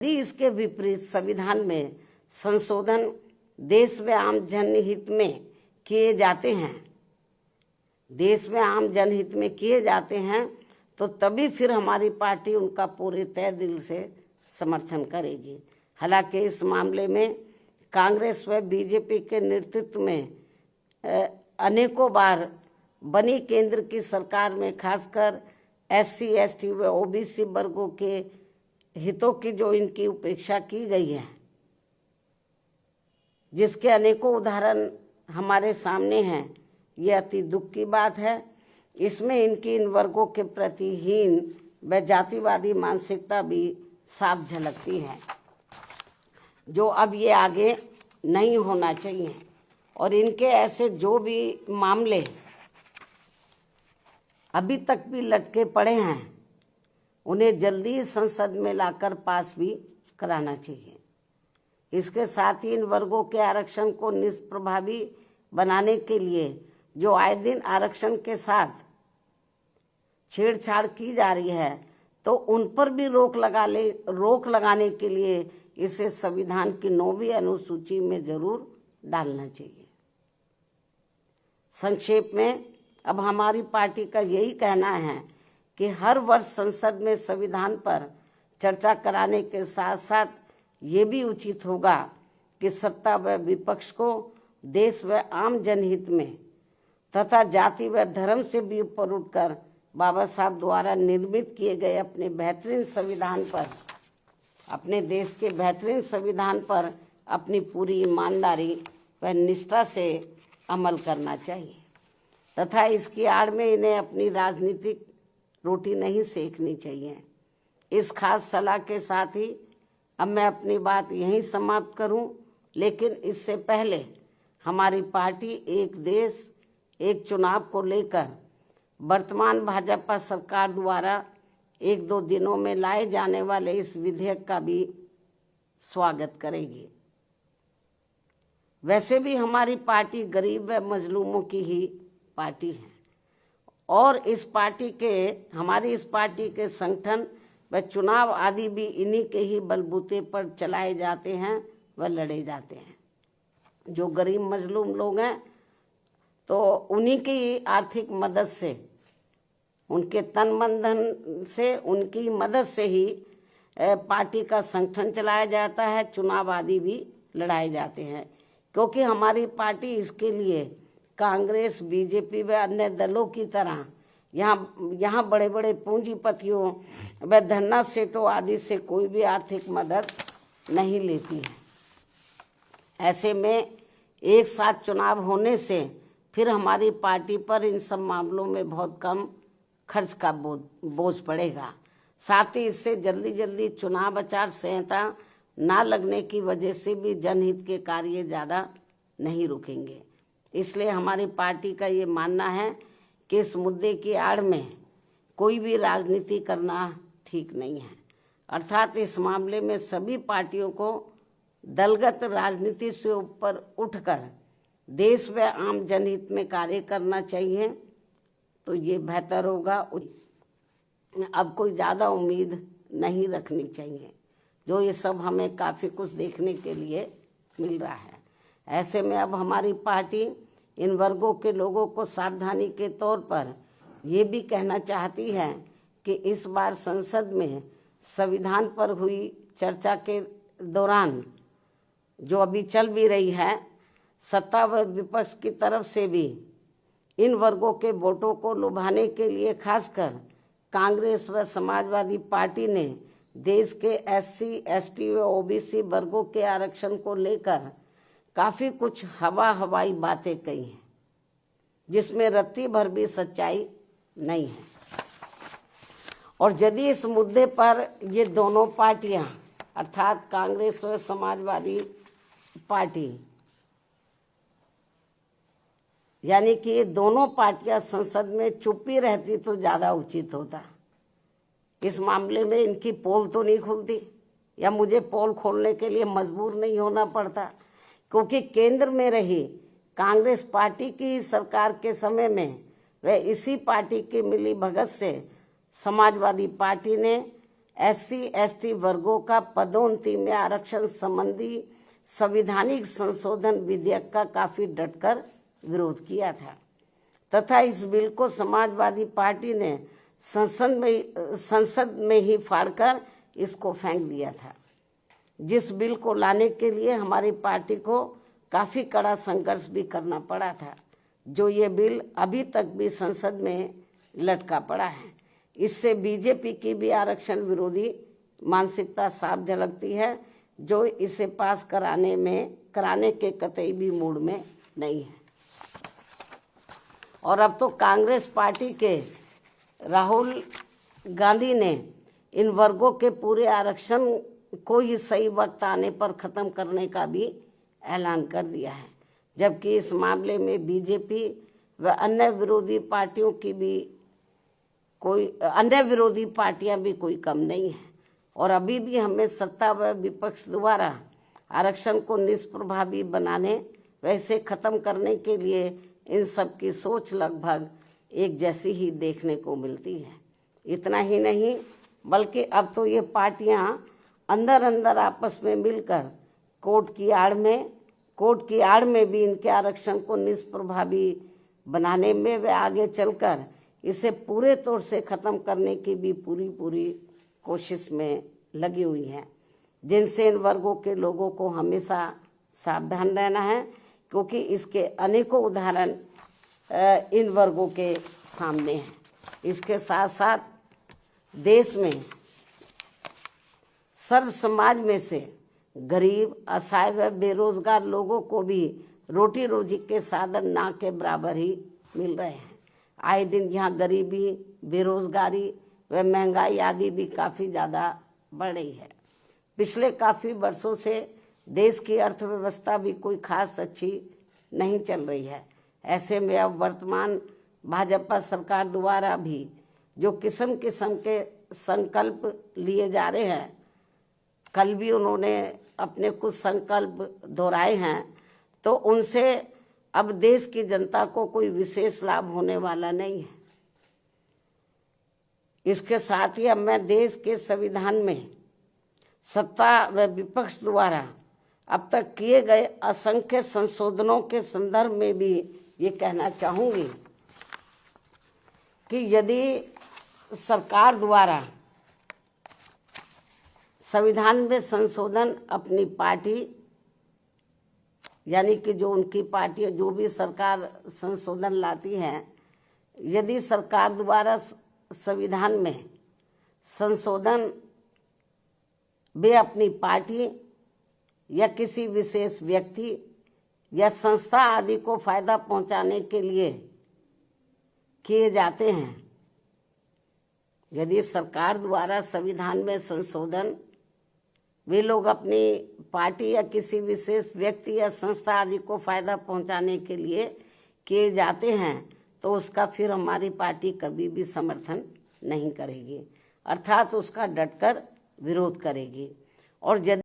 यदि इसके विपरीत संविधान में संशोधन देश व आम जनहित में किए जाते हैं, देश में आम जनहित में किए जाते हैं, तो तभी फिर हमारी पार्टी उनका पूरे तय दिल से समर्थन करेगी। हालांकि इस मामले में कांग्रेस व बीजेपी के नेतृत्व में अनेकों बार बनी केंद्र की सरकार में खासकर SC, ST व OBC वर्गों के हितों की जो इनकी उपेक्षा की गई है, जिसके अनेकों उदाहरण हमारे सामने हैं, ये अति दुख की बात है। इसमें इनकी इन वर्गों के प्रति हीन व जातिवादी मानसिकता भी साफ झलकती है, जो अब ये आगे नहीं होना चाहिए। और इनके ऐसे जो भी मामले अभी तक भी लटके पड़े हैं, उन्हें जल्दी संसद में लाकर पास भी कराना चाहिए। इसके साथ ही इन वर्गों के आरक्षण को निष्प्रभावी बनाने के लिए जो आए दिन आरक्षण के साथ छेड़छाड़ की जा रही है, तो उन पर भी रोक लगाने के लिए इसे संविधान की 9वीं अनुसूची में जरूर डालना चाहिए। संक्षेप में अब हमारी पार्टी का यही कहना है कि हर वर्ष संसद में संविधान पर चर्चा कराने के साथ साथ ये भी उचित होगा कि सत्ता व विपक्ष को देश व आम जनहित में तथा जाति व धर्म से भी ऊपर उठकर बाबा साहब द्वारा निर्मित किए गए अपने बेहतरीन संविधान पर, अपने देश के बेहतरीन संविधान पर अपनी पूरी ईमानदारी व निष्ठा से अमल करना चाहिए तथा इसकी आड़ में इन्हें अपनी राजनीतिक रोटी नहीं सेकनी चाहिए। इस खास सलाह के साथ ही अब मैं अपनी बात यहीं समाप्त करूं, लेकिन इससे पहले हमारी पार्टी एक देश एक चुनाव को लेकर वर्तमान भाजपा सरकार द्वारा 1-2 दिनों में लाए जाने वाले इस विधेयक का भी स्वागत करेगी। वैसे भी हमारी पार्टी गरीब व मजलूमों की ही पार्टी है और हमारी इस पार्टी के संगठन व चुनाव आदि भी इन्हीं के ही बलबूते पर चलाए जाते हैं व लड़े जाते हैं। जो गरीब मजलूम लोग हैं, तो उन्हीं की आर्थिक मदद से, उनके तन मन धन से, उनकी मदद से ही पार्टी का संगठन चलाया जाता है, चुनाव आदि भी लड़ाए जाते हैं। क्योंकि हमारी पार्टी इसके लिए कांग्रेस, बीजेपी व अन्य दलों की तरह यहाँ बड़े बड़े पूंजीपतियों व धन्ना सेठों आदि से कोई भी आर्थिक मदद नहीं लेती है। ऐसे में एक साथ चुनाव होने से फिर हमारी पार्टी पर इन सब मामलों में बहुत कम खर्च का बोझ पड़ेगा। साथ ही इससे जल्दी चुनाव आचार संहिता ना लगने की वजह से भी जनहित के कार्य ज़्यादा नहीं रुकेंगे। इसलिए हमारी पार्टी का ये मानना है कि इस मुद्दे की आड़ में कोई भी राजनीति करना ठीक नहीं है। अर्थात इस मामले में सभी पार्टियों को दलगत राजनीति से ऊपर उठकर देश व आम जनहित में कार्य करना चाहिए, तो ये बेहतर होगा। अब कोई ज़्यादा उम्मीद नहीं रखनी चाहिए, जो ये सब हमें काफ़ी कुछ देखने के लिए मिल रहा है। ऐसे में अब हमारी पार्टी इन वर्गों के लोगों को सावधानी के तौर पर ये भी कहना चाहती है कि इस बार संसद में संविधान पर हुई चर्चा के दौरान, जो अभी चल भी रही है, सत्ता व विपक्ष की तरफ से भी इन वर्गों के वोटों को लुभाने के लिए खासकर कांग्रेस व समाजवादी पार्टी ने देश के SC, ST व OBC वर्गों के आरक्षण को लेकर काफ़ी कुछ हवाई बातें कही हैं, जिसमें रत्ती भर भी सच्चाई नहीं है। और यदि इस मुद्दे पर ये दोनों पार्टियां अर्थात कांग्रेस व समाजवादी पार्टी, यानी कि ये दोनों पार्टियां संसद में चुप्पी रहती तो ज़्यादा उचित होता। इस मामले में इनकी पोल तो नहीं खुलती, या मुझे पोल खोलने के लिए मजबूर नहीं होना पड़ता, क्योंकि केंद्र में रही कांग्रेस पार्टी की सरकार के समय में व इसी पार्टी की मिली भगत से समाजवादी पार्टी ने SC/ST वर्गों का पदोन्नति में आरक्षण संबंधी संवैधानिक संशोधन विधेयक का काफी डटकर विरोध किया था तथा इस बिल को समाजवादी पार्टी ने संसद में ही फाड़कर इसको फेंक दिया था, जिस बिल को लाने के लिए हमारी पार्टी को काफी कड़ा संघर्ष भी करना पड़ा था, जो ये बिल अभी तक भी संसद में लटका पड़ा है। इससे बीजेपी की भी आरक्षण विरोधी मानसिकता साफ झलकती है, जो इसे पास कराने के कतई भी मूड में नहीं है। और अब तो कांग्रेस पार्टी के राहुल गांधी ने इन वर्गों के पूरे आरक्षण को ही सही वक्त आने पर खत्म करने का भी ऐलान कर दिया है, जबकि इस मामले में बीजेपी व अन्य विरोधी पार्टियां भी कोई कम नहीं है। और अभी भी हमें सत्ता व विपक्ष द्वारा आरक्षण को निष्प्रभावी बनाने व इसे खत्म करने के लिए इन सब की सोच लगभग एक जैसी ही देखने को मिलती है। इतना ही नहीं, बल्कि अब तो ये पार्टियां अंदर अंदर आपस में मिलकर कोर्ट की आड़ में भी इनके आरक्षण को निष्प्रभावी बनाने में व आगे चलकर इसे पूरे तौर से खत्म करने की भी पूरी कोशिश में लगी हुई है, जिनसे इन वर्गों के लोगों को हमेशा सावधान रहना है, क्योंकि इसके अनेकों उदाहरण इन वर्गों के सामने हैं। इसके साथ साथ देश में सर्व समाज में से गरीब, असहाय व बेरोजगार लोगों को भी रोटी रोजी के साधन ना के बराबर ही मिल रहे हैं। आए दिन यहाँ गरीबी, बेरोजगारी व महंगाई आदि भी काफ़ी ज़्यादा बढ़ रही है। पिछले काफ़ी वर्षों से देश की अर्थव्यवस्था भी कोई खास अच्छी नहीं चल रही है। ऐसे में अब वर्तमान भाजपा सरकार द्वारा भी जो किस्म किस्म के संकल्प लिए जा रहे हैं, कल भी उन्होंने अपने कुछ संकल्प दोहराए हैं, तो उनसे अब देश की जनता को कोई विशेष लाभ होने वाला नहीं है। इसके साथ ही अब मैं देश के संविधान में सत्ता व विपक्ष द्वारा अब तक किए गए असंख्य संशोधनों के संदर्भ में भी ये कहना चाहूंगी कि यदि सरकार द्वारा संविधान में संशोधन अपनी पार्टी, यानी कि जो उनकी पार्टी जो भी सरकार संशोधन लाती है, यदि सरकार द्वारा संविधान में संशोधन वे अपनी पार्टी या किसी विशेष व्यक्ति या संस्था आदि को फायदा पहुंचाने के लिए किए जाते हैं, यदि सरकार द्वारा संविधान में संशोधन वे लोग अपनी पार्टी या किसी विशेष व्यक्ति या संस्था आदि को फायदा पहुंचाने के लिए किए जाते हैं, तो उसका फिर हमारी पार्टी कभी भी समर्थन नहीं करेगी, अर्थात उसका डटकर विरोध करेगी। और यदि